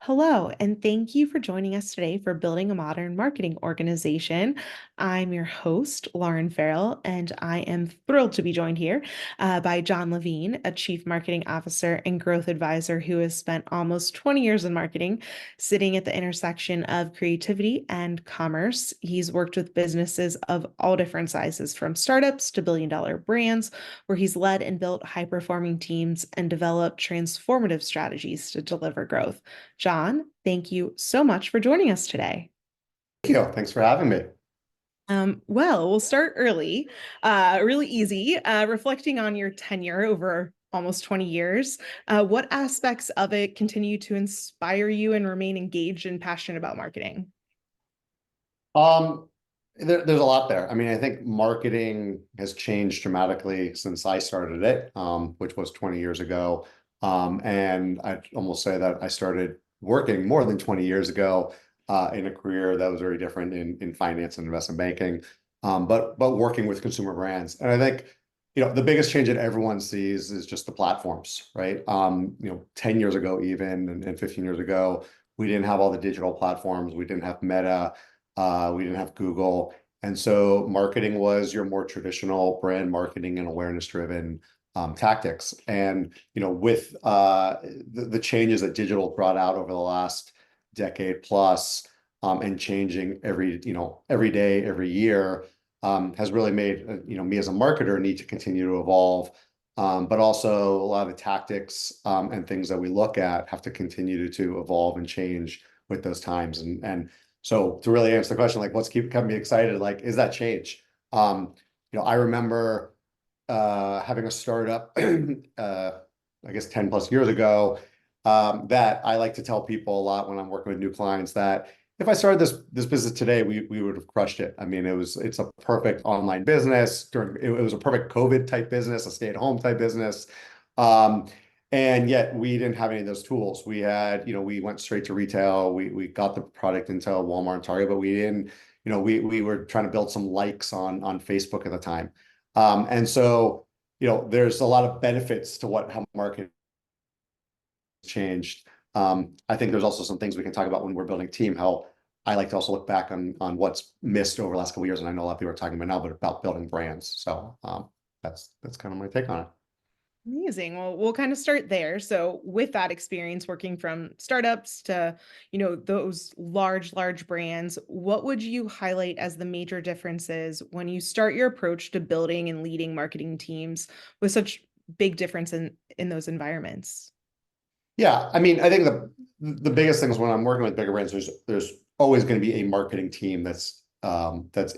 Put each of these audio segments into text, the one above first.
Hello, and thank you for joining us today for Building a Modern Marketing Organization. I'm your host, Lauren Farrell, and I am thrilled to be joined here by Jon Levine, a Chief Marketing Officer and Growth Advisor who has spent almost 20 years in marketing, sitting at the intersection of creativity and commerce. He's worked with businesses of all different sizes, from startups to billion-dollar brands, where he's led and built high-performing teams and developed transformative strategies to deliver growth. Jon, thank you so much for joining us today. Thank you. Thanks for having me. Well, we'll start early, really easy. Reflecting on your tenure over almost 20 years, what aspects of it continue to inspire you and remain engaged and passionate about marketing? Um, there's a lot there. I mean, I think marketing has changed dramatically since I started it, which was 20 years ago. And I'd almost say that I started working more than 20 years ago in a career that was very different in finance and investment banking, but working with consumer brands. And I think, the biggest change that everyone sees is just the platforms, right? 10 years ago even, and 15 years ago, we didn't have all the digital platforms. We didn't have Meta. We didn't have Google. And so marketing was your more traditional brand marketing and awareness driven tactics. And, with the changes that digital brought out over the last decade plus, and changing every day, every year, has really made, me as a marketer need to continue to evolve. But also a lot of the tactics and things that we look at have to continue to evolve and change with those times. And so to really answer the question, like what's kept me excited, like is that change? I remember having a startup, I guess 10 plus years ago, that I like to tell people a lot when I'm working with new clients that if I started this business today, we would have crushed it. I mean, it's a perfect online business it was a perfect COVID type business, a stay-at-home type business. And yet we didn't have any of those tools. We went straight to retail. We got the product into Walmart and Target, but we didn't, we were trying to build some likes on Facebook at the time. And so, there's a lot of benefits to how marketing changed. I think there's also some things we can talk about when we're building a team, how I like to also look back on what's missed over the last couple of years. And I know a lot of people are talking about now, but about building brands. So that's kind of my take on it. Amazing. Well, we'll kind of start there. So, with that experience working from startups to, those large brands, what would you highlight as the major differences when you start your approach to building and leading marketing teams with such big difference in those environments? Yeah, I mean, I think the biggest thing is when I'm working with bigger brands, there's always going to be a marketing team that's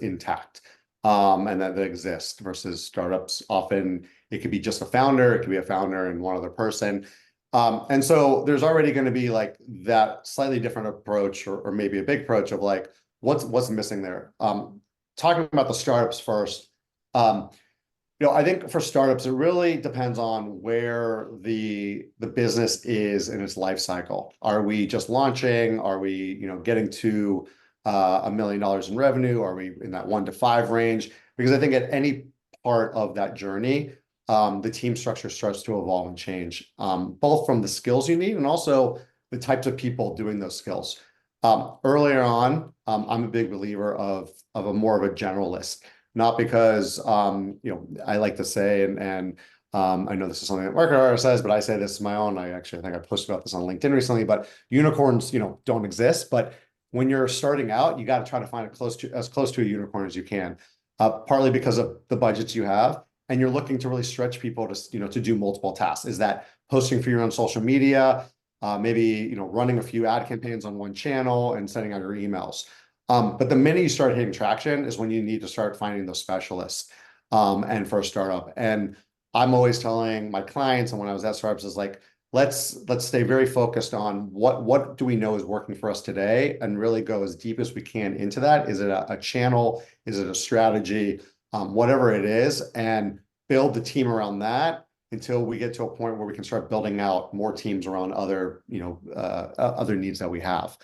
intact, and that exists versus startups. Often it could be just a founder, it could be a founder and one other person. And so there's already going to be like that slightly different approach or maybe a big approach of like what's missing there. Talking about the startups first. I think for startups, it really depends on where the business is in its life cycle. Are we just launching? Are we, getting to $1 million in revenue? Are we in that 1 to 5 range? Because I think at any part of that journey, the team structure starts to evolve and change, both from the skills you need and also the types of people doing those skills. Earlier on, I'm a big believer of a more of a generalist. Not because, I like to say, and I know this is something that Marketer says, but I say this is my own. I think I posted about this on LinkedIn recently, but unicorns, don't exist. But when you're starting out, you got to try to find as close to a unicorn as you can, partly because of the budgets you have. And you're looking to really stretch people to do multiple tasks. Is that posting for your own social media, maybe, running a few ad campaigns on one channel and sending out your emails. But the minute you start hitting traction is when you need to start finding those specialists, and for a startup. And I'm always telling my clients, and when I was at startups, is like, let's stay very focused on what do we know is working for us today, and really go as deep as we can into that. Is it a channel? Is it a strategy? Whatever it is, and build the team around that until we get to a point where we can start building out more teams around other needs that we have.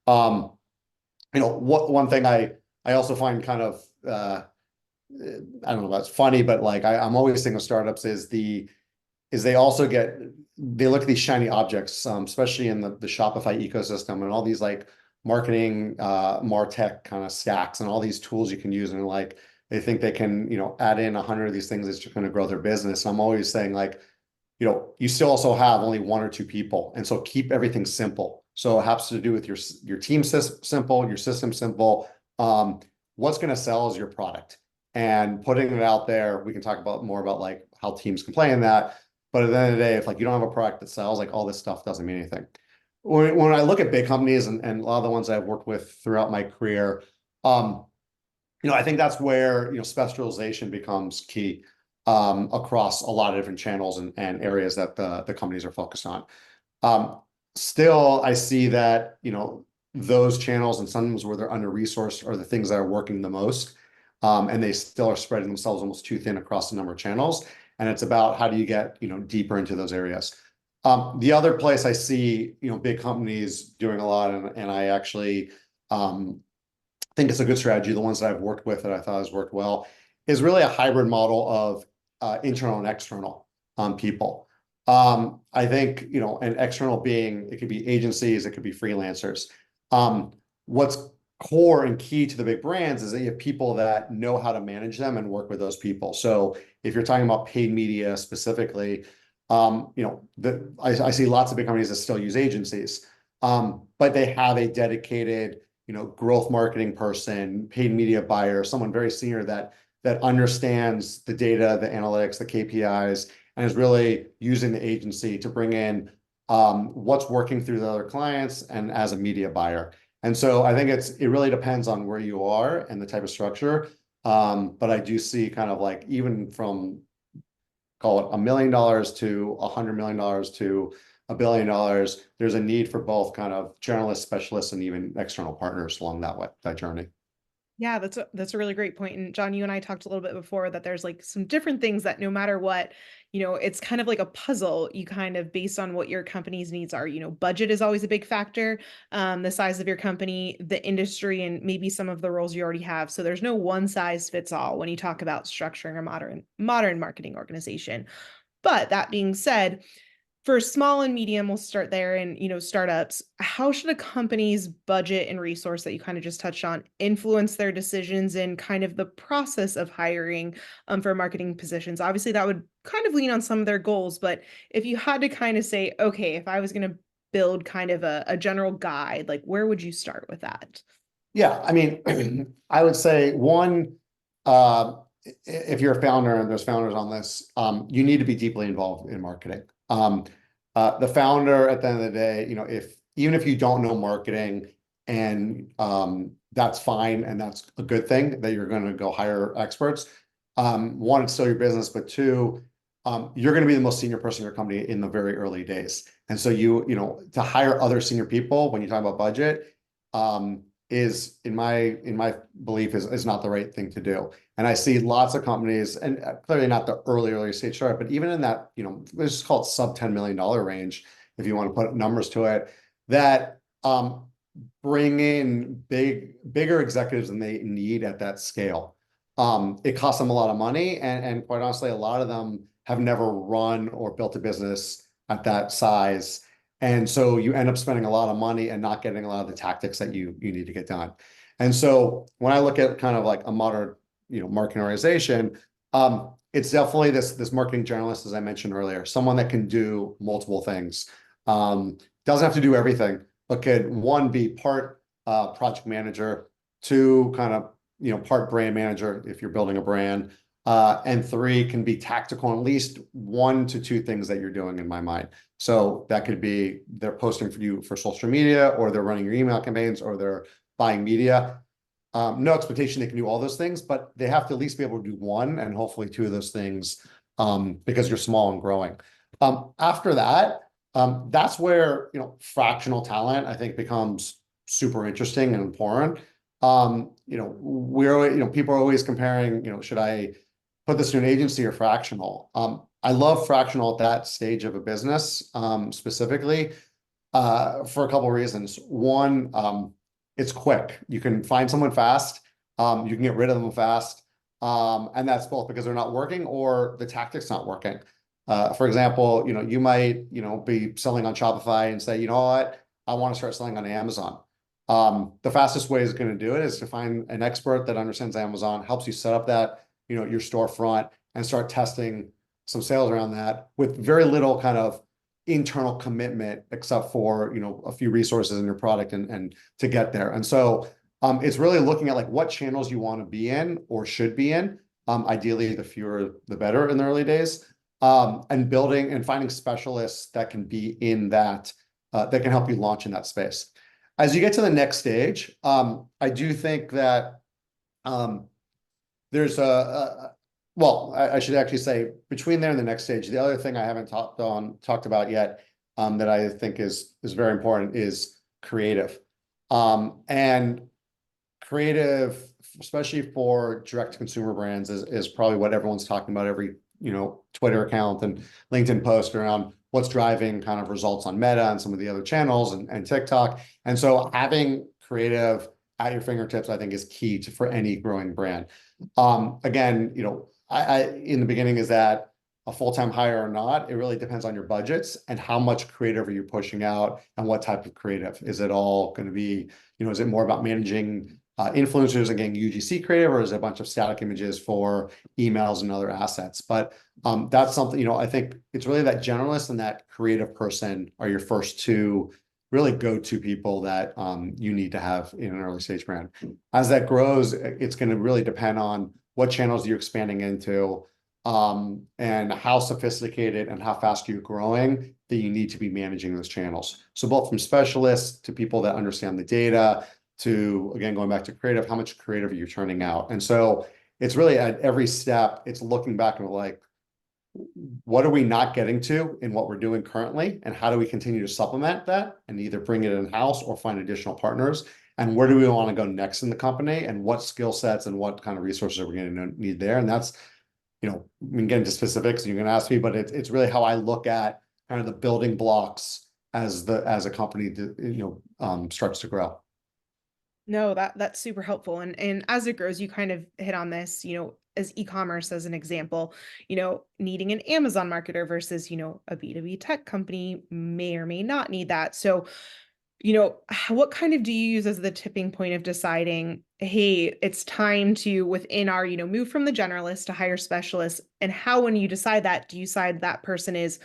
One thing I also find kind of I don't know, that's funny, but like I'm always thinking of startups is is they also they look at these shiny objects, especially in the Shopify ecosystem and all these like marketing, MarTech kind of stacks and all these tools you can use. And like, they think they can, add in 100 of these things that's just going to grow their business. And I'm always saying like, you still also have only one or two people. And so keep everything simple. So it has to do with your team simple, your system simple. What's going to sell is your product and putting it out there. We can talk about more about like how teams can play in that. But at the end of the day, if like you don't have a product that sells, like all this stuff doesn't mean anything. When I look at big companies and a lot of the ones I've worked with throughout my career, I think that's where, specialization becomes key across a lot of different channels and areas that the companies are focused on. Um, Still, I see that, those channels and sometimes where they're under-resourced are the things that are working the most. And they still are spreading themselves almost too thin across a number of channels. And it's about how do you get, deeper into those areas. The other place I see, big companies doing a lot, and I actually think it's a good strategy, the ones that I've worked with that I thought has worked well, is really a hybrid model of internal and external people. I think, an external being, it could be agencies, it could be freelancers. What's core and key to the big brands is that you have people that know how to manage them and work with those people. So if you're talking about paid media specifically, I see lots of big companies that still use agencies, but they have a dedicated, growth marketing person, paid media buyer, someone very senior that understands the data, the analytics, the KPIs, and is really using the agency to bring in what's working through the other clients and as a media buyer. And so I think it really depends on where you are and the type of structure. But I do see kind of like even from call it $1 million to $100 million to $1 billion, there's a need for both kind of generalists, specialists, and even external partners along that journey. Yeah, that's a really great point. And John, you and I talked a little bit before that there's like some different things that no matter what, it's kind of like a puzzle. You kind of based on what your company's needs are. Budget is always a big factor, the size of your company, the industry, and maybe some of the roles you already have. So there's no one size fits all when you talk about structuring a modern marketing organization. But that being said, for small and medium, we'll start there and, startups, how should a company's budget and resource that you kind of just touched on influence their decisions in kind of the process of hiring for marketing positions? Obviously, that would kind of lean on some of their goals, but if you had to kind of say, okay, if I was going to build kind of a general guide, like where would you start with that? Yeah, I mean, I would say one, uh, if you're a founder and there's founders on this, you need to be deeply involved in marketing. The founder, at the end of the day, even if you don't know marketing, and that's fine, and that's a good thing that you're going to go hire experts. One, it's still your business, but two, you're going to be the most senior person in your company in the very early days. And so to hire other senior people when you talk about budget, is in my belief is not the right thing to do. And I see lots of companies, and clearly not the early stage startup, but even in that, let's just call it sub $10 million range, if you want to put numbers to it, that bring in bigger executives than they need at that scale. It costs them a lot of money, and quite honestly, a lot of them have never run or built a business at that size. And so you end up spending a lot of money and not getting a lot of the tactics that you need to get done. And so when I look at kind of like a modern, marketing organization, it's definitely this marketing generalist, as I mentioned earlier, someone that can do multiple things. Doesn't have to do everything, but could one be part project manager, two kind of part brand manager if you're building a brand, and three can be tactical on at least one to two things that you're doing in my mind. So that could be they're posting for you for social media, or they're running your email campaigns, or they're buying media. No expectation they can do all those things, but they have to at least be able to do one and hopefully two of those things, because you're small and growing. After that, that's where fractional talent I think becomes super interesting and important. People are always comparing, should I put this to an agency or fractional? I love fractional at that stage of a business, specifically, for a couple of reasons. One, it's quick. You can find someone fast. You can get rid of them fast. And that's both because they're not working or the tactic's not working. For example, you might, be selling on Shopify and say, you know what, I want to start selling on Amazon. The fastest way is going to do it is to find an expert that understands Amazon, helps you set up that, your storefront and start testing some sales around that with very little kind of internal commitment, except for, a few resources in your product and to get there. And so it's really looking at like what channels you want to be in or should be in. Ideally, the fewer, the better in the early days. And building and finding specialists that can be in that, that can help you launch in that space. As you get to the next stage, I do think that there's well, I should actually say between there and the next stage, the other thing I haven't talked about yet, that I think is very important is creative. And creative, especially for direct to consumer brands, is probably what everyone's talking about every, Twitter account and LinkedIn post around what's driving kind of results on Meta and some of the other channels and TikTok. And so having creative at your fingertips, I think, is key for any growing brand. Again, I in the beginning, is that a full-time hire or not? It really depends on your budgets and how much creative are you pushing out and what type of creative. Is it all going to be, is it more about managing influencers and getting UGC creative, or is it a bunch of static images for emails and other assets? But that's something, I think it's really that generalist and that creative person are your first two really go-to people that you need to have in an early stage brand. As that grows, it's going to really depend on what channels you're expanding into, and how sophisticated and how fast you're growing that you need to be managing those channels. So both from specialists to people that understand the data to, again, going back to creative, how much creative are you turning out? And so it's really at every step, it's looking back and like, what are we not getting to in what we're doing currently? And how do we continue to supplement that and either bring it in-house or find additional partners? And where do we want to go next in the company? And what skill sets and what kind of resources are we going to need there? And that's, we can get into specifics, you can ask me, but it's really how I look at kind of the building blocks as a company starts to grow. No, that's super helpful. And as it grows, you kind of hit on this, as e-commerce as an example, needing an Amazon marketer versus, a B2B tech company may or may not need that. So, what kind of do you use as the tipping point of deciding, hey, it's time to within our, move from the generalist to hire specialists? And how, when you decide that, do you decide that person is,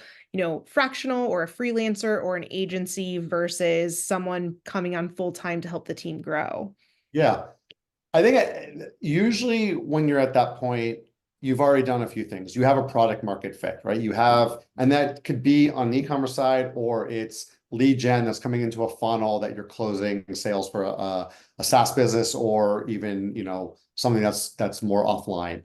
fractional or a freelancer or an agency versus someone coming on full time to help the team grow? Yeah. I think usually when you're at that point, you've already done a few things. You have a product market fit, right? You have, and that could be on the e-commerce side, or it's lead gen that's coming into a funnel that you're closing sales for a SaaS business, or even, something that's more offline.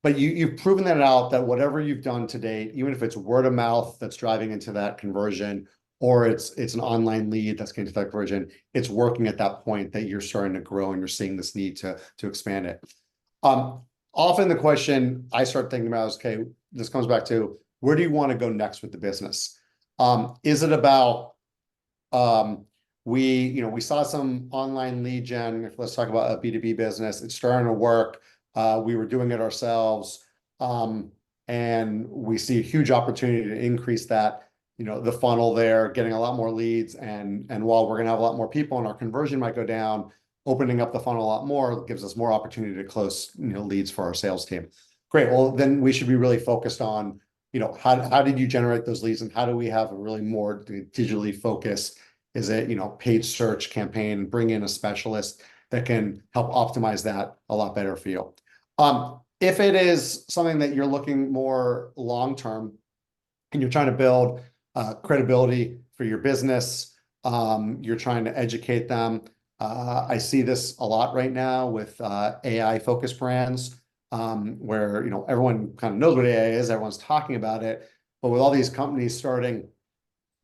But you've proven that out, that whatever you've done to date, even if it's word of mouth that's driving into that conversion, or it's an online lead that's getting to that conversion, it's working at that point that you're starting to grow and you're seeing this need to expand it. Often the question I start thinking about is, okay, this comes back to, where do you want to go next with the business? Is it about, we saw some online lead gen, let's talk about a B2B business, it's starting to work. We were doing it ourselves. And we see a huge opportunity to increase that, the funnel there, getting a lot more leads. And while we're going to have a lot more people and our conversion might go down, opening up the funnel a lot more gives us more opportunity to close, leads for our sales team. Great. Well, then we should be really focused on, how did you generate those leads, and how do we have a really more digitally focused? Is it, paid search campaign, bring in a specialist that can help optimize that a lot better for you. If it is something that you're looking more long-term and you're trying to build credibility for your business, you're trying to educate them. I see this a lot right now with AI-focused brands, where everyone kind of knows what AI is, everyone's talking about it, but with all these companies starting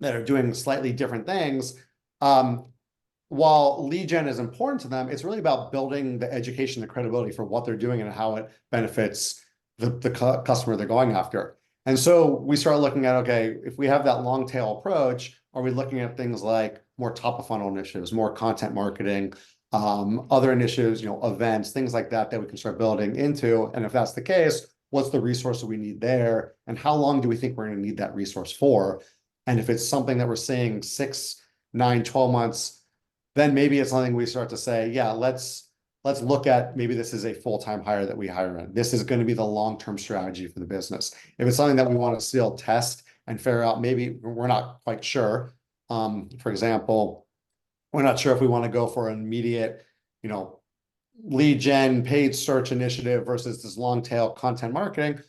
that are doing slightly different things, while lead gen is important to them, it's really about building the education, the credibility for what they're doing and how it benefits the customer they're going after. And so we start looking at, okay, if we have that long tail approach, are we looking at things like more top of funnel initiatives, more content marketing, other initiatives, events, things like that we can start building into? And if that's the case, what's the resource that we need there, and how long do we think we're going to need that resource for? And if it's something that we're seeing 6, 9, 12 months, then maybe it's something we start to say, yeah, let's look at, maybe this is a full-time hire that we hire in. This is going to be the long-term strategy for the business. If it's something that we want to still test and figure out, maybe we're not quite sure. For example, we're not sure if we want to go for an immediate, lead gen paid search initiative versus this long tail content marketing.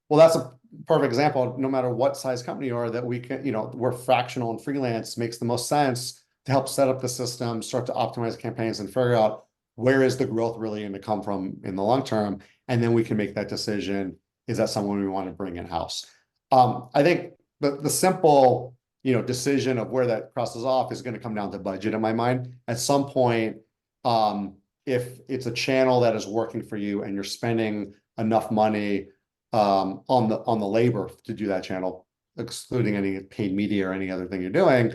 Well, that's a perfect example. No matter what size company you are, that we can, we're fractional and freelance, makes the most sense to help set up the system, start to optimize campaigns, and figure out where is the growth really going to come from in the long term, and then we can make that decision. Is that someone we want to bring in house? I think the simple decision of where that crosses off is going to come down to budget in my mind. At some point, if it's a channel that is working for you and you're spending enough money on the labor to do that channel, excluding any paid media or any other thing you're doing,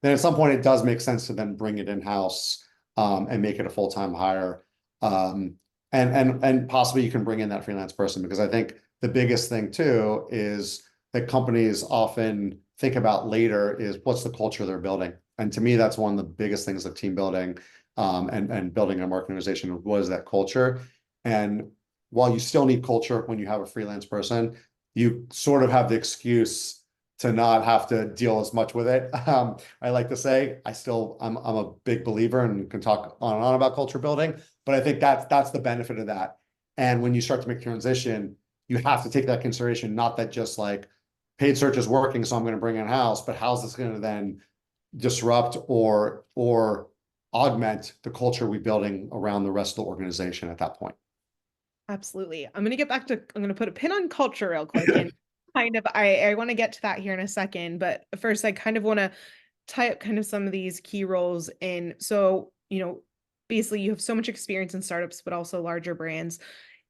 then at some point it does make sense to then bring it in-house and make it a full-time hire. And possibly you can bring in that freelance person, because I think the biggest thing too is that companies often think about later is what's the culture they're building. And to me, that's one of the biggest things of team building and building a marketing organization. What is that culture? And while you still need culture when you have a freelance person, you sort of have the excuse to not have to deal as much with it. I like to say, I'm a big believer and can talk on and on about culture building, but I think that's the benefit of that. And when you start to make transition, you have to take that consideration, not that just like paid search is working, so I'm going to bring in house, but how's this going to then disrupt or augment the culture we're building around the rest of the organization at that point. Absolutely. I'm going to put a pin on culture real quick, and I want to get to that here in a second, but first I kind of want to tie up kind of some of these key roles in. So, basically you have so much experience in startups, but also larger brands.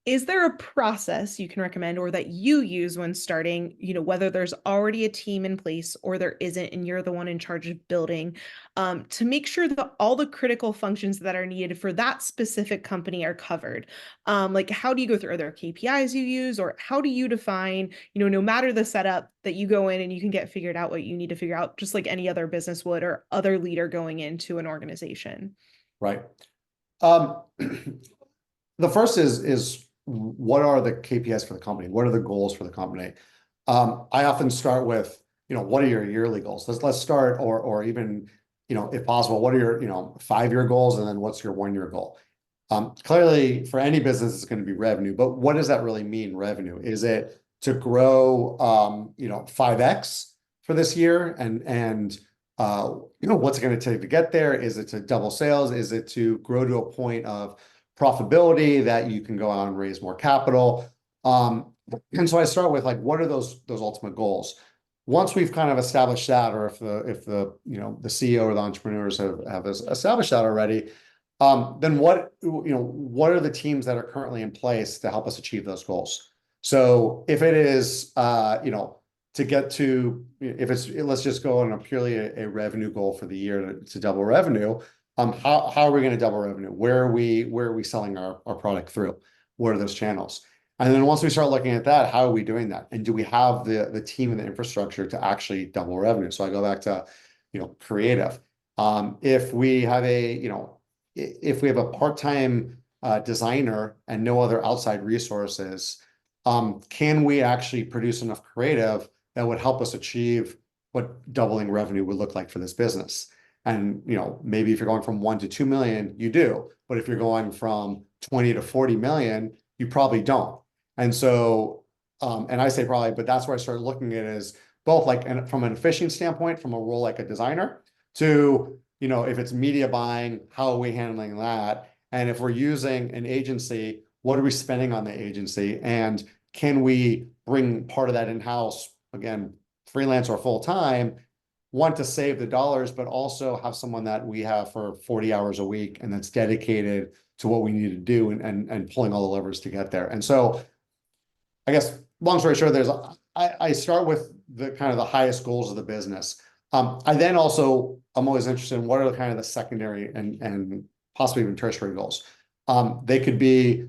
Is there a process you can recommend or that you use when starting, whether there's already a team in place or there isn't, and you're the one in charge of building, to make sure that all the critical functions that are needed for that specific company are covered? Like, how do you go through? Are there KPIs you use, or how do you define, no matter the setup, that you go in and you can get figured out what you need to figure out, just like any other business would or other leader going into an organization? Right. Um, the first is what are the KPIs for the company? What are the goals for the company? I often start with, what are your yearly goals? Let's start, or even, if possible, what are your, 5-year goals, and then what's your 1-year goal? Clearly, for any business, it's going to be revenue, but what does that really mean, revenue? Is it to grow, 5x for this year, and what's it going to take to get there? Is it to double sales? Is it to grow to a point of profitability that you can go out and raise more capital? And so I start with, like, what are those ultimate goals? Once we've kind of established that, or if the CEO or the entrepreneurs have established that already, then what are the teams that are currently in place to help us achieve those goals? So if it is to get to, if it's, let's just go on a purely a revenue goal for the year to double revenue. How are we going to double revenue? Where are we selling our product through? What are those channels? And then once we start looking at that, how are we doing that? And do we have the team and the infrastructure to actually double revenue? So I go back to, creative. If we have a part-time designer and no other outside resources, can we actually produce enough creative that would help us achieve what doubling revenue would look like for this business? And maybe if you're going from 1 to 2 million, you do. But if you're going from 20 to 40 million, you probably don't. And so, and I say probably, but that's where I started looking at it as both, like, and from an efficient standpoint, from a role like a designer, to, if it's media buying, how are we handling that? And if we're using an agency, what are we spending on the agency? And can we bring part of that in-house, again, freelance or full-time, want to save the dollars, but also have someone that we have for 40 hours a week and that's dedicated to what we need to do, and pulling all the levers to get there. And so I guess, long story short, I start with the kind of the highest goals of the business. I then also, I'm always interested in what are the kind of the secondary and possibly even tertiary goals. They could be,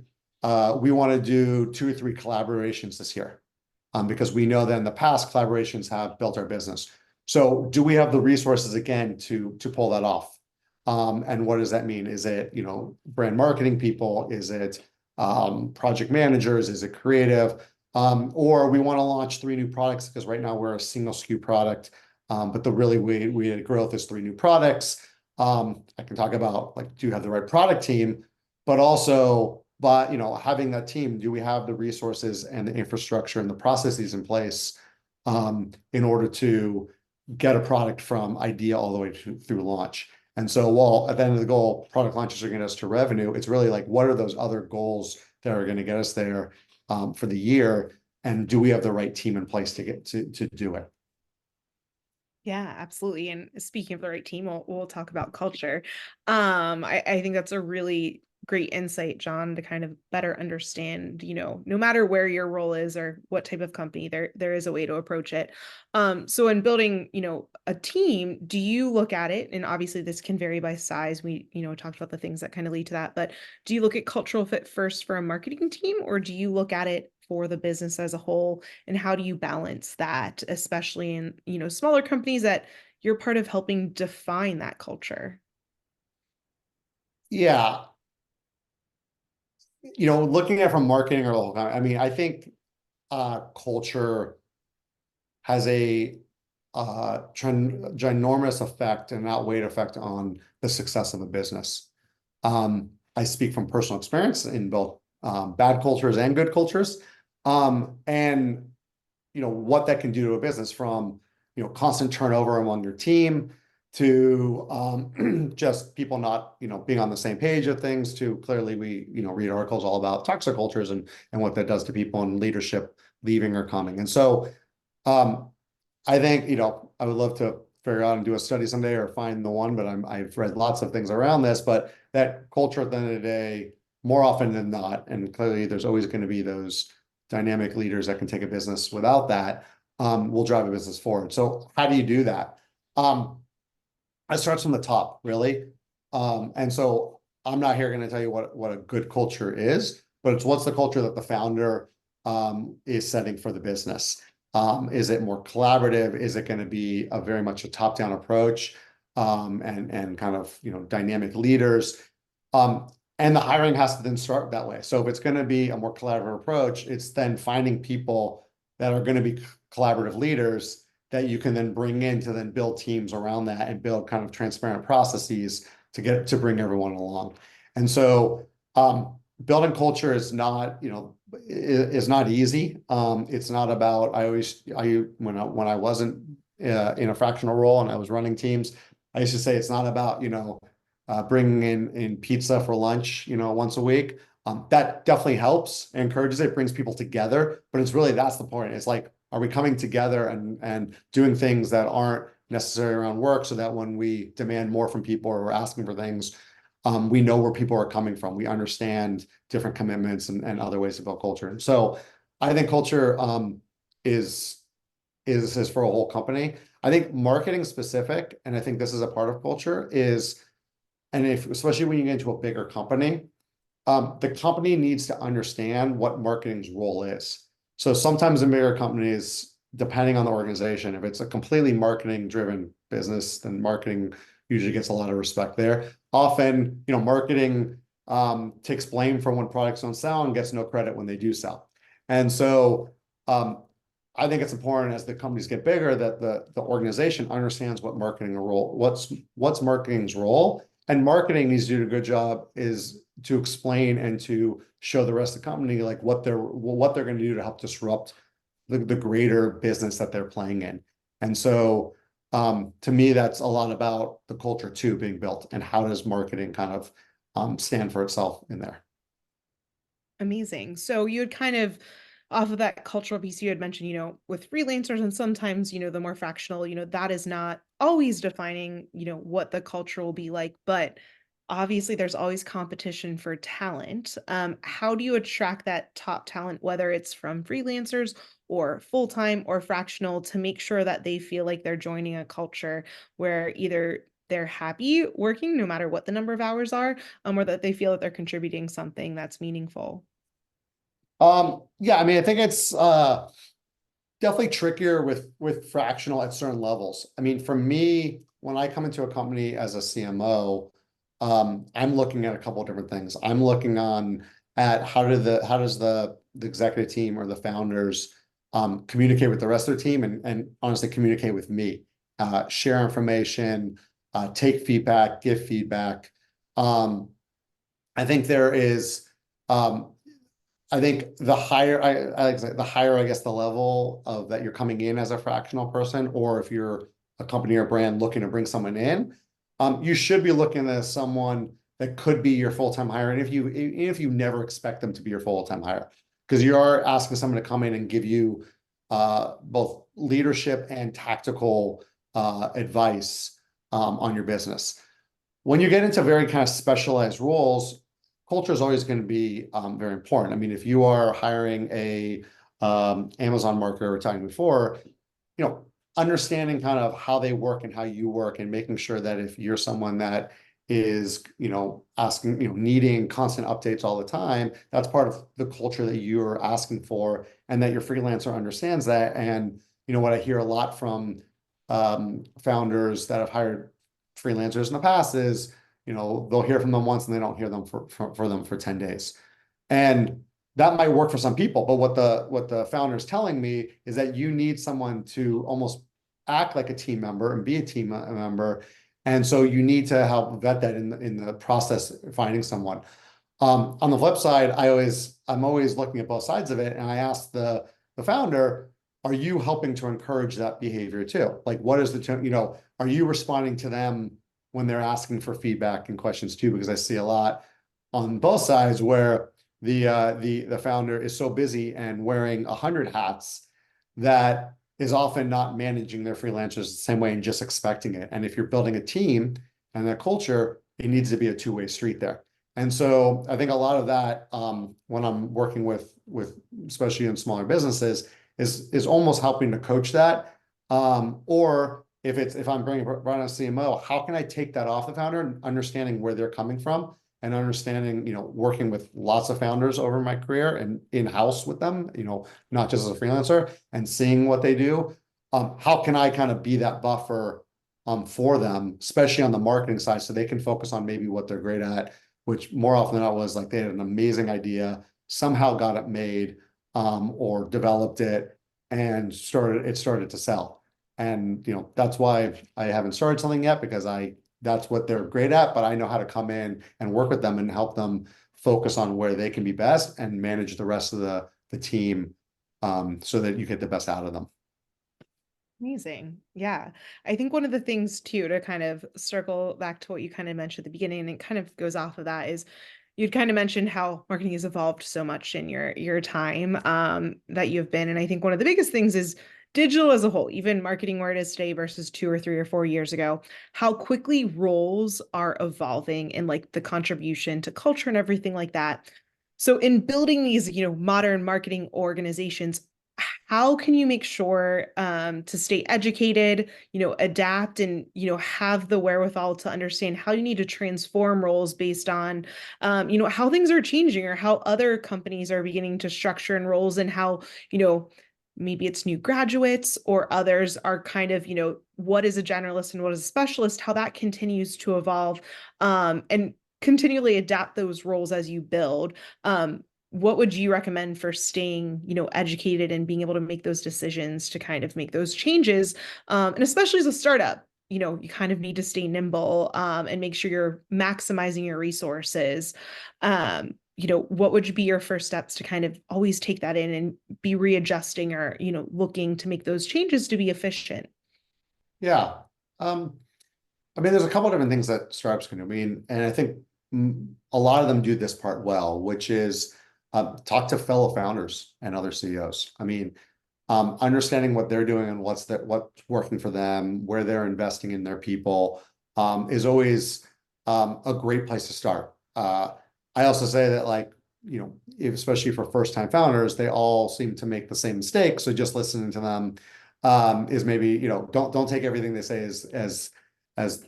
we want to do 2 or 3 collaborations this year, because we know that in the past collaborations have built our business. So do we have the resources again to pull that off? And what does that mean? Is it, brand marketing people? Is it project managers? Is it creative? Or we want to launch 3 new products, because right now we're a single SKU product. But the really way we had growth is 3 new products. I can talk about, like, do you have the right product team? But also, having that team, do we have the resources and the infrastructure and the processes in place, in order to get a product from idea all the way through launch? And so, while at the end of the goal, product launches are getting us to revenue, it's really like, what are those other goals that are going to get us there, for the year? And do we have the right team in place to get to do it? Yeah, absolutely. And speaking of the right team, we'll talk about culture. I think that's a really great insight, John, to kind of better understand, no matter where your role is or what type of company, there is a way to approach it. So in building, a team, do you look at it, and obviously this can vary by size. We, talked about the things that kind of lead to that, but do you look at cultural fit first for a marketing team, or do you look at it for the business as a whole? And how do you balance that, especially in, smaller companies that you're part of helping define that culture? Yeah, looking at it from marketing or the whole, I mean, I think culture has a ginormous effect and outweighed effect on the success of a business. I speak from personal experience in both bad cultures and good cultures. And what that can do to a business, from constant turnover among your team, to just people not being on the same page of things, to clearly we read articles all about toxic cultures and what that does to people and leadership leaving or coming. And so I think I would love to figure out and do a study someday or find the one, but I've read lots of things around this, but that culture at the end of the day, more often than not, and clearly there's always going to be those dynamic leaders that can take a business without that, will drive a business forward. So how do you do that? It starts from the top, really. And so I'm not here going to tell you what a good culture is, but it's what's the culture that the founder is setting for the business. Is it more collaborative? Is it going to be a very much a top-down approach, and kind of dynamic leaders? And the hiring has to then start that way. So if it's going to be a more collaborative approach, it's then finding people that are going to be collaborative leaders that you can then bring in to then build teams around that and build kind of transparent processes to bring everyone along. And so building culture is not easy. It's not about, when I wasn't in a fractional role and I was running teams, I used to say it's not about bringing in pizza for lunch once a week. That definitely helps, encourages it, brings people together, but it's really, that's the point. It's like, are we coming together and doing things that aren't necessarily around work, so that when we demand more from people or we're asking for things, we know where people are coming from. We understand different commitments and other ways to build culture. And so I think culture is for a whole company. I think marketing specific, and I think this is a part of culture, is, and especially when you get into a bigger company, the company needs to understand what marketing's role is. So sometimes in bigger companies, depending on the organization, if it's a completely marketing driven business, then marketing usually gets a lot of respect there. Often, marketing takes blame for when products don't sell and gets no credit when they do sell. And so I think it's important, as the companies get bigger, that the organization understands what marketing role, what's marketing's role. And marketing needs to do a good job is to explain and to show the rest of the company like what they're going to do to help disrupt the greater business that they're playing in. And so to me, that's a lot about the culture too being built, and how does marketing kind of stand for itself in there. Amazing. So you had kind of, off of that cultural piece you had mentioned, with freelancers, and sometimes, the more fractional, that is not always defining, what the culture will be like, but obviously there's always competition for talent. How do you attract that top talent, whether it's from freelancers or full-time or fractional, to make sure that they feel like they're joining a culture where either they're happy working no matter what the number of hours are, or that they feel that they're contributing something that's meaningful? Yeah, I mean, I think it's definitely trickier with fractional at certain levels. I mean, for me, when I come into a company as a CMO, I'm looking at a couple of different things. I'm looking on at how does the executive team or the founders communicate with the rest of their team and honestly communicate with me, share information, take feedback, give feedback. Um, I think there is I think the higher I like to say, the higher, I guess, the level of that you're coming in as a fractional person, or if you're a company or brand looking to bring someone in, you should be looking at someone that could be your full-time hire. And even if you never expect them to be your full-time hire, because you are asking someone to come in and give you both leadership and tactical advice on your business. When you get into very kind of specialized roles, culture is always going to be very important. I mean, if you are hiring a Amazon marketer, we were talking before, you know, understanding kind of how they work and how you work, and making sure that if you're someone that is, asking, needing constant updates all the time, that's part of the culture that you're asking for, and that your freelancer understands that. And what I hear a lot from founders that have hired freelancers in the past is, they'll hear from them once and they don't hear them for them for 10 days. And that might work for some people, but what the founder is telling me is that you need someone to almost act like a team member and be a team member. And so you need to help vet that in the process of finding someone. On the flip side, I'm always looking at both sides of it, and I ask the founder, are you helping to encourage that behavior too? Like, what is are you responding to them when they're asking for feedback and questions too? Because I see a lot on both sides where the founder is so busy and wearing 100 hats that is often not managing their freelancers the same way and just expecting it. And if you're building a team and a culture, it needs to be a two-way street there. And so I think a lot of that, when I'm working with especially in smaller businesses, is almost helping to coach that. Or if I'm bringing on a CMO, how can I take that off the founder, and understanding where they're coming from, and understanding, working with lots of founders over my career and in-house with them, not just as a freelancer, and seeing what they do. How can I kind of be that buffer for them, especially on the marketing side, so they can focus on maybe what they're great at, which more often than not was like they had an amazing idea, somehow got it made, or developed it, and started to sell. And that's why I haven't started something yet, because that's what they're great at, but I know how to come in and work with them and help them focus on where they can be best and manage the rest of the team, so that you get the best out of them. Amazing. Yeah. I think one of the things too, to kind of circle back to what you kind of mentioned at the beginning, and it kind of goes off of that, is you'd kind of mentioned how marketing has evolved so much in your time that you've been. And I think one of the biggest things is digital as a whole, even marketing where it is today versus 2 or 3 or 4 years ago, how quickly roles are evolving and like the contribution to culture and everything like that. So in building these, modern marketing organizations, how can you make sure to stay educated, adapt, and have the wherewithal to understand how you need to transform roles based on how things are changing, or how other companies are beginning to structure in roles, and how maybe it's new graduates or others are kind of what is a generalist and what is a specialist, how that continues to evolve, and continually adapt those roles as you build. What would you recommend for staying, educated and being able to make those decisions to kind of make those changes? And especially as a startup, you kind of need to stay nimble, and make sure you're maximizing your resources. What would be your first steps to kind of always take that in and be readjusting, or, looking to make those changes to be efficient? Yeah. I mean, there's a couple of different things that startups can do. I mean, and I think a lot of them do this part well, which is talk to fellow founders and other CEOs. I mean, understanding what they're doing and what's working for them, where they're investing in their people, is always a great place to start. I also say that, like, especially for first-time founders, they all seem to make the same mistake. So just listening to them is maybe, don't take everything they say as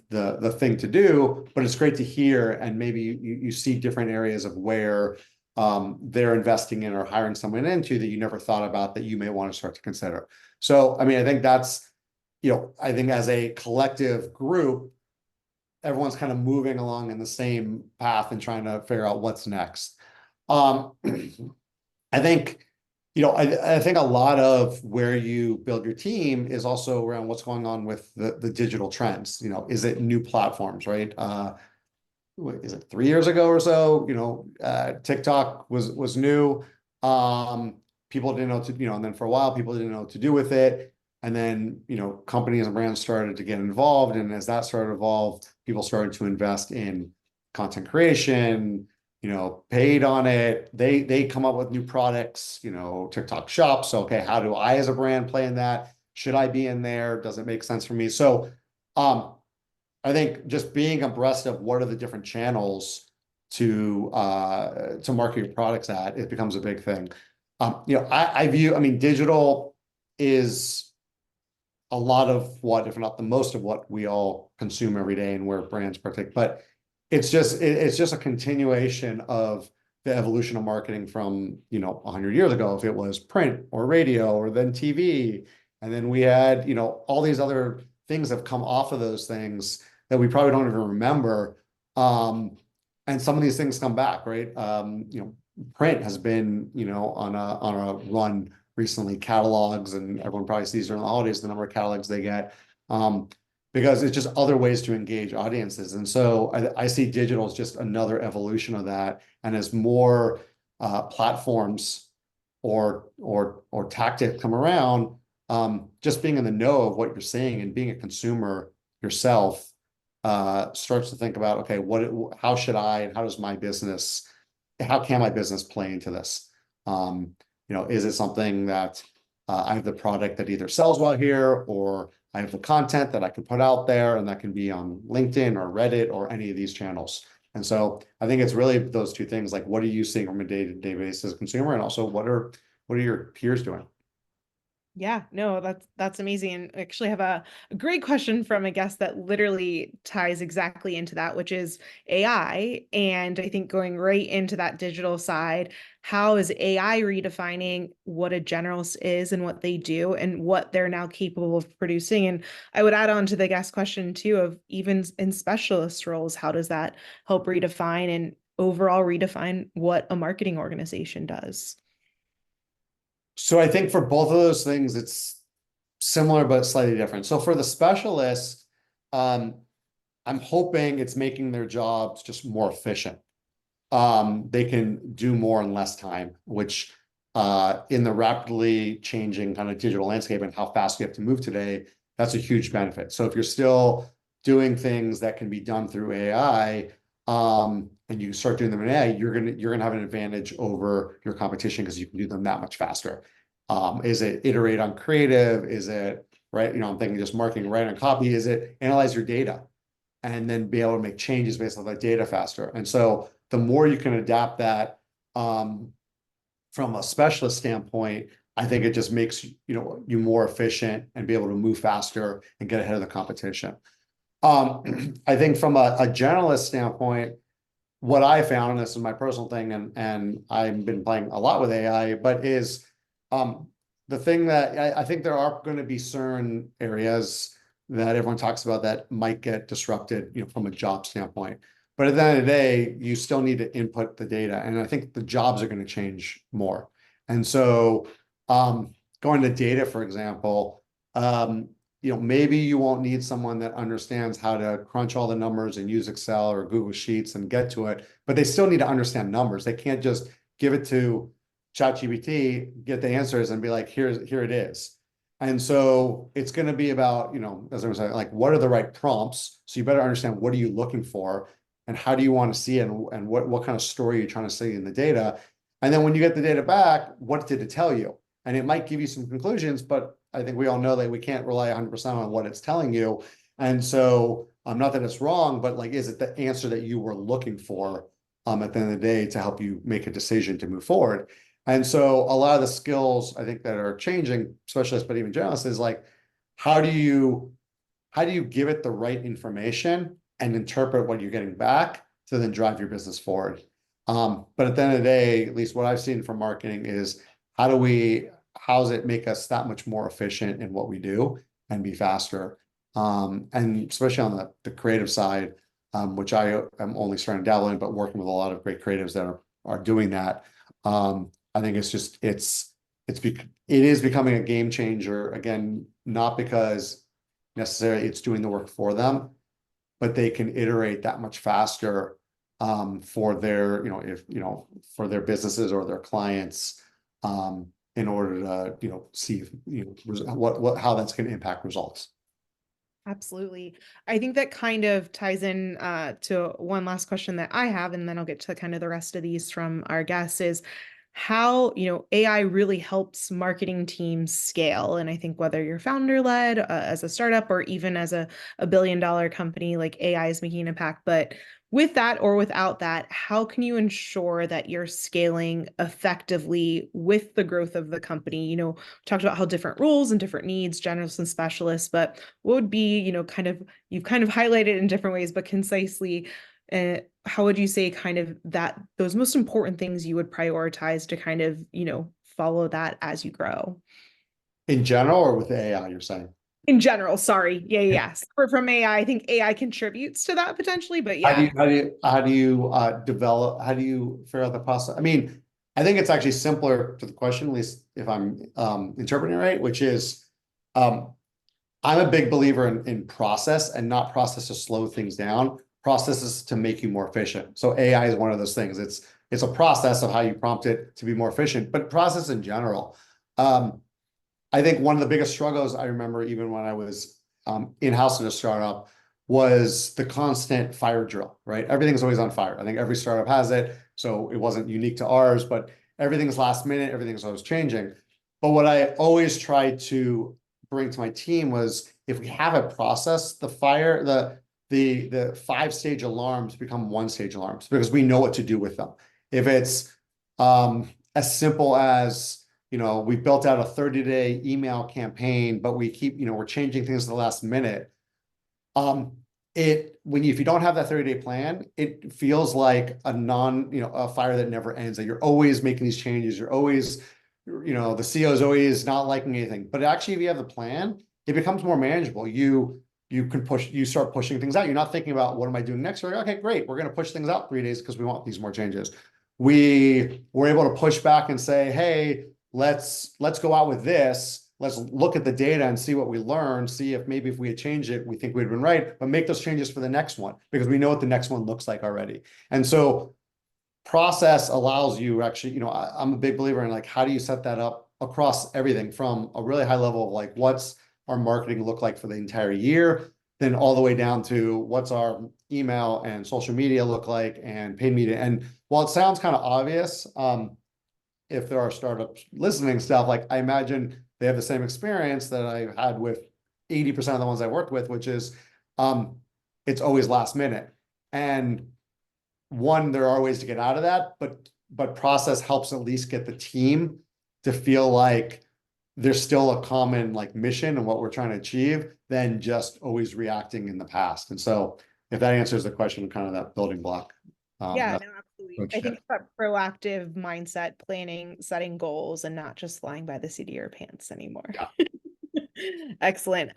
the thing to do, but it's great to hear, and maybe you see different areas of where they're investing in or hiring someone into that you never thought about that you may want to start to consider. So, I mean, I think that's, I think as a collective group, everyone's kind of moving along in the same path and trying to figure out what's next. Um, I think, I think a lot of where you build your team is also around what's going on with the digital trends. Is it new platforms, right? Is it 3 years ago or so? TikTok was new. People didn't know and then for a while, people didn't know what to do with it. And then, companies and brands started to get involved. And as that started to evolve, people started to invest in content creation, paid on it. They come up with new products, TikTok Shop. So, okay, how do I as a brand play in that? Should I be in there? Does it make sense for me? So, I think just being abreast of what are the different channels to market your products at, it becomes a big thing. I view, I mean, digital is a lot of what, if not the most of what we all consume every day and where brands partake. But it's just a continuation of the evolution of marketing from 100 years ago, if it was print or radio or then TV. And then we had, all these other things have come off of those things that we probably don't even remember. And some of these things come back, right? Print has been, on a run recently, catalogs, and everyone probably sees during the holidays the number of catalogs they get, because it's just other ways to engage audiences. And so I see digital as just another evolution of that. And as more platforms or tactics come around, just being in the know of what you're seeing and being a consumer yourself starts to think about, okay, how should I and how can my business play into this? Is it something that I have the product that either sells well here, or I have the content that I can put out there, and that can be on LinkedIn or Reddit or any of these channels. And so I think it's really those two things, like what are you seeing from a day-to-day basis as a consumer, and also what are your peers doing? Yeah, no, that's amazing. And I actually have a great question from a guest that literally ties exactly into that, which is AI. And I think going right into that digital side, how is AI redefining what a generalist is and what they do and what they're now capable of producing? And I would add on to the guest question too, of even in specialist roles, how does that help redefine and overall redefine what a marketing organization does? So I think for both of those things, it's similar but slightly different. So for the specialists, um, I'm hoping it's making their jobs just more efficient. They can do more in less time, which in the rapidly changing kind of digital landscape and how fast we have to move today, that's a huge benefit. So if you're still doing things that can be done through AI, and you start doing them in AI, you're gonna have an advantage over your competition because you can do them that much faster. Is it iterate on creative? Is it right? I'm thinking just marketing, right on copy. Is it analyze your data and then be able to make changes based on that data faster? And so the more you can adapt that, from a specialist standpoint, I think it just makes you more efficient and be able to move faster and get ahead of the competition. I think from a generalist standpoint, what I found, and this is my personal thing, and I've been playing a lot with AI, but is the thing that I think there are going to be certain areas that everyone talks about that might get disrupted, from a job standpoint. But at the end of the day, you still need to input the data, and I think the jobs are going to change more. And so, going to data, for example, maybe you won't need someone that understands how to crunch all the numbers and use Excel or Google Sheets and get to it, but they still need to understand numbers. They can't just give it to ChatGPT, get the answers, and be like, here it is. And so it's going to be about, as I was saying, like, what are the right prompts? So you better understand what are you looking for, and how do you want to see it, and what kind of story you're trying to see in the data. And then when you get the data back, what did it tell you? And it might give you some conclusions, but I think we all know that we can't rely 100% on what it's telling you. And so, not that it's wrong, but like, is it the answer that you were looking for, at the end of the day, to help you make a decision to move forward? And so a lot of the skills I think that are changing, specialists, but even generalists, is like, how do you give it the right information and interpret what you're getting back to then drive your business forward? But at the end of the day, at least what I've seen from marketing is how does it make us that much more efficient in what we do and be faster? And especially on the creative side, which I am only starting to dabble in, but working with a lot of great creatives that are doing that. I think it is becoming a game changer. Again, not because necessarily it's doing the work for them, but they can iterate that much faster for their, for their businesses or their clients, in order to, see, how that's going to impact results. Absolutely. I think that kind of ties in to one last question that I have, and then I'll get to kind of the rest of these from our guests is how, AI really helps marketing teams scale. And I think whether you're founder led as a startup or even as a billion-dollar company, like AI is making an impact. But with that or without that, how can you ensure that you're scaling effectively with the growth of the company? We talked about how different roles and different needs, generalists and specialists, but what would be, you've kind of highlighted in different ways, but concisely, how would you say kind of that those most important things you would prioritize to kind of, follow that as you grow? In general, or with AI, you're saying? In general, sorry. Yeah, yeah. Yeah. Separate from AI, I think AI contributes to that potentially, but How do yeah. you develop? How do you figure out the process? I mean, I think it's actually simpler to the question, at least if I'm interpreting it right, which is um, I'm a big believer in process, and not process to slow things down, processes to make you more efficient. So AI is one of those things. It's a process of how you prompt it to be more efficient, but process in general. Um, I think one of the biggest struggles I remember, even when I was in-house in a startup, was the constant fire drill, right? Everything's always on fire. I think every startup has it, so it wasn't unique to ours, but everything's last minute, everything's always changing. But what I always tried to bring to my team was, if we have a process, the 5-stage alarms become 1-stage alarms because we know what to do with them. If it's as simple as, we built out a 30-day email campaign, but we're changing things at the last minute. If you don't have that 30-day plan, it feels like a fire that never ends, that you're always making these changes. You're always, the CEO is always not liking anything. But actually, if you have the plan, it becomes more manageable. You start pushing things out. You're not thinking about, what am I doing next? You're like, okay, great. We're going to push things out 3 days because we want these more changes. We were able to push back and say, hey, let's go out with this. Let's look at the data and see what we learned, see if maybe if we had changed it, we think we'd been right, but make those changes for the next one because we know what the next one looks like already. And so process allows you actually, I'm a big believer in, like, how do you set that up across everything from a really high level of, like, what's our marketing look like for the entire year, then all the way down to what's our email and social media look like and paid media. And while it sounds kind of obvious, if there are startups listening stuff, like, I imagine they have the same experience that I've had with 80% of the ones I worked with, which is it's always last minute. And one, there are ways to get out of that, but process helps at least get the team to feel like there's still a common, like, mission and what we're trying to achieve than just always reacting in the past. And so if that answers the question, kind of that building block. Yeah, That no, absolutely. approach. I think it's that proactive mindset, planning, setting goals, and not just flying by the seat of your pants anymore. Yeah. Excellent.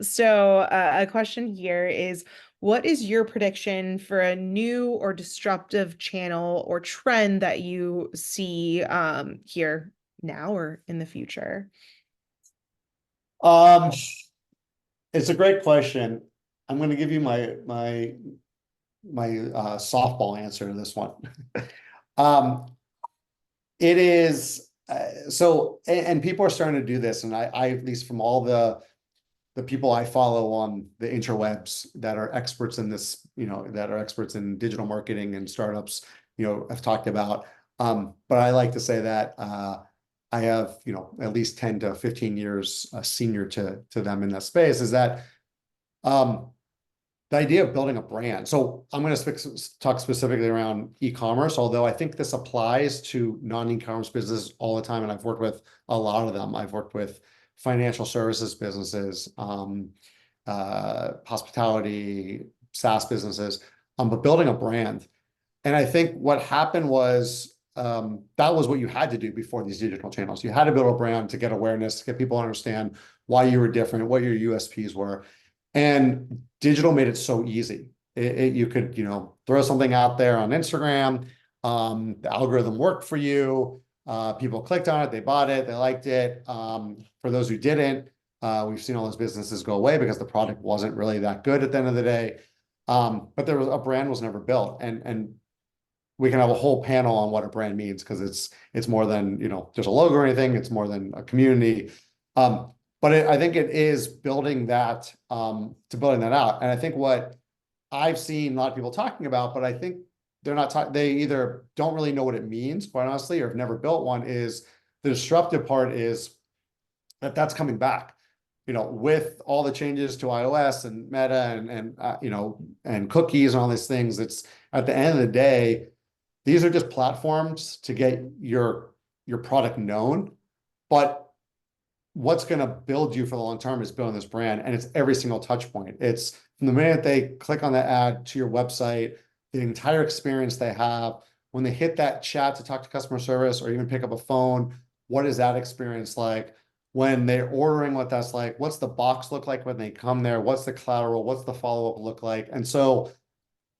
So a question here is, what is your prediction for a new or disruptive channel or trend that you see here now or in the future? Um, it's a great question. I'm going to give you my softball answer to this one. Um, it is and people are starting to do this, and I at least from all the people I follow on the interwebs that are experts in this, that are experts in digital marketing and startups, I've talked about. But I like to say that I have, at least 10 to 15 years senior to them in that space, is that the idea of building a brand. So I'm going to talk specifically around e-commerce, although I think this applies to non-e-commerce businesses all the time. And I've worked with a lot of them. I've worked with financial services businesses, hospitality, SaaS businesses, but building a brand. And I think what happened was that was what you had to do before these digital channels. You had to build a brand to get awareness, to get people to understand why you were different, what your USPs were. And digital made it so easy. You could, throw something out there on Instagram. The algorithm worked for you. People clicked on it, they bought it, they liked it. For those who didn't, we've seen all those businesses go away because the product wasn't really that good at the end of the day. But there was a brand was never built, and we can have a whole panel on what a brand means because it's more than just a logo or anything. It's more than a community. But I think it is building that to building that out. And I think what I've seen a lot of people talking about, but I think they're not they either don't really know what it means, quite honestly, or have never built one, is the disruptive part is that's coming back. With all the changes to iOS and Meta and cookies and all these things, it's at the end of the day, these are just platforms to get your product known. But what's going to build you for the long term is building this brand, and it's every single touch point. It's from the minute they click on the ad to your website, the entire experience they have. When they hit that chat to talk to customer service or even pick up a phone, what is that experience like? When they're ordering, what that's like, what's the box look like when they come there? What's the collateral? What's the follow-up look like? And so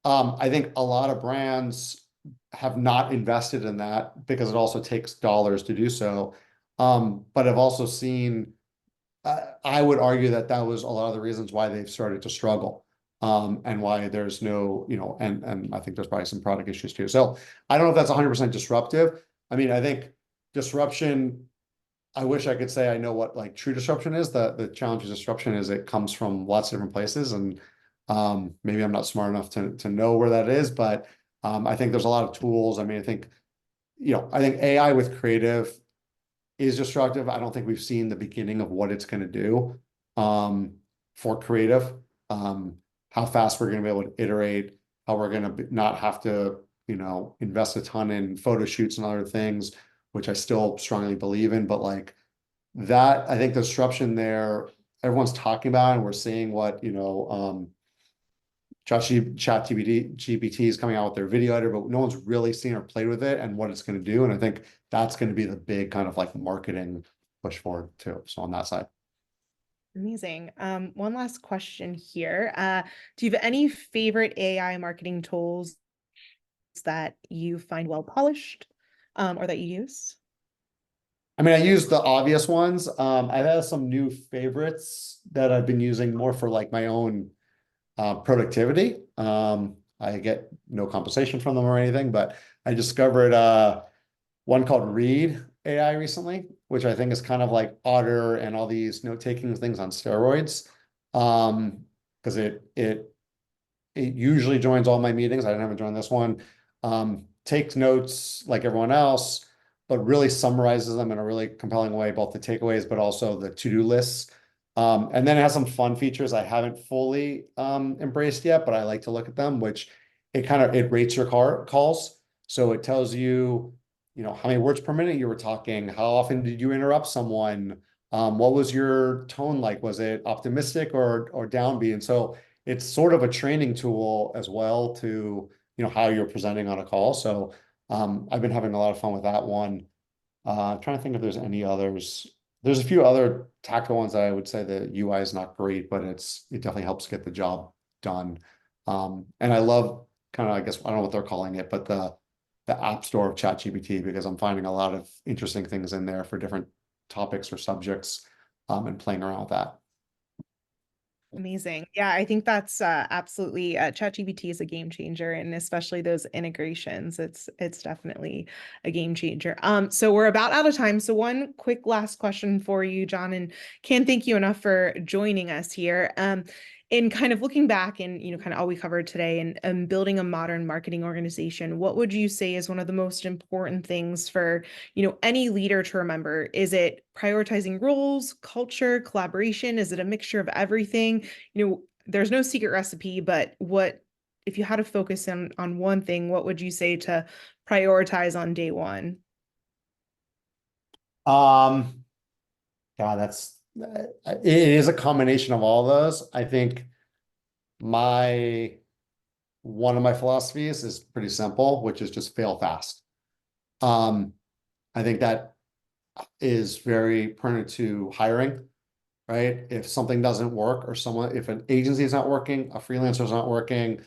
I think a lot of brands have not invested in that because it also takes dollars to do so. But I've also seen, I would argue that that was a lot of the reasons why they've started to struggle. And why there's no, and I think there's probably some product issues too. So I don't know if that's 100% disruptive. I mean, I think disruption, I wish I could say I know what like true disruption is. The challenge of disruption is it comes from lots of different places, and maybe I'm not smart enough to know where that is, but I think there's a lot of tools. I mean, I think AI with creative is disruptive. I don't think we've seen the beginning of what it's going to do for creative. How fast we're going to be able to iterate, how we're going to not have to, invest a ton in photo shoots and other things, which I still strongly believe in. But like that, I think the disruption there, everyone's talking about, and we're seeing what, GPT is coming out with their video editor, but no one's really seen or played with it and what it's going to do. And I think that's going to be the big kind of like marketing push forward too. So on that side. Amazing. One last question here. Do you have any favorite AI marketing tools that you find well polished, or that you use? I mean, I use the obvious ones. I've had some new favorites that I've been using more for like my own productivity. I get no compensation from them or anything, but I discovered one called Read AI recently, which I think is kind of like Otter and all these note-taking things on steroids. Because it usually joins all my meetings. I didn't have it join this one. Takes notes like everyone else, but really summarizes them in a really compelling way, both the takeaways, but also the to-do lists. And then it has some fun features I haven't fully embraced yet, but I like to look at them, which it rates your calls. So it tells you, how many words per minute you were talking, how often did you interrupt someone, what was your tone like? Was it optimistic or downbeat? And so it's sort of a training tool as well to, how you're presenting on a call. So I've been having a lot of fun with that one. I'm trying to think if there's any others. There's a few other tactical ones that I would say the UI is not great, but it definitely helps get the job done. And I love kind of, I guess, I don't know what they're calling it, but the app store of ChatGPT, because I'm finding a lot of interesting things in there for different topics or subjects, and playing around with that. Amazing. Yeah, I think that's absolutely ChatGPT is a game changer, and especially those integrations. It's definitely a game changer. So we're about out of time. So one quick last question for you, John, and can't thank you enough for joining us here. In kind of looking back and kind of all we covered today and building a modern marketing organization, what would you say is one of the most important things for any leader to remember? Is it prioritizing roles, culture, collaboration? Is it a mixture of everything? There's no secret recipe, but what if you had to focus on one thing, what would you say to prioritize on day one? Um, God, it is a combination of all those. I think my one of my philosophies is pretty simple, which is just fail fast. Um, I think that is very pertinent to hiring, right? If something doesn't work or if an agency is not working, a freelancer is not working,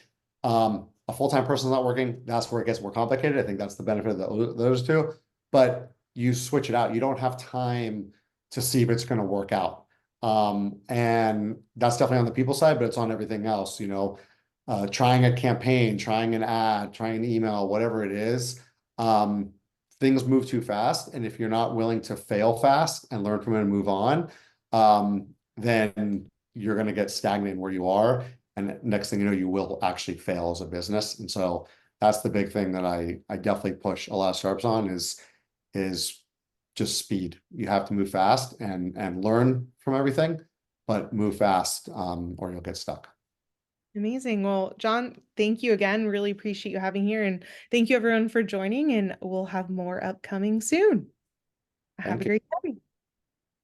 a full-time person is not working, that's where it gets more complicated. I think that's the benefit of those two. But you switch it out. You don't have time to see if it's going to work out. And that's definitely on the people side, but it's on everything else, trying a campaign, trying an ad, trying an email, whatever it is. Things move too fast. And if you're not willing to fail fast and learn from it and move on, then you're going to get stagnant where you are. And next thing you know, you will actually fail as a business. And so that's the big thing that I definitely push a lot of startups on is just speed. You have to move fast and learn from everything, but move fast, or you'll get stuck. Amazing. Well, Jon, thank you again. Really appreciate you having here. And thank you everyone for joining, and we'll have more upcoming soon. Have Thank a you. great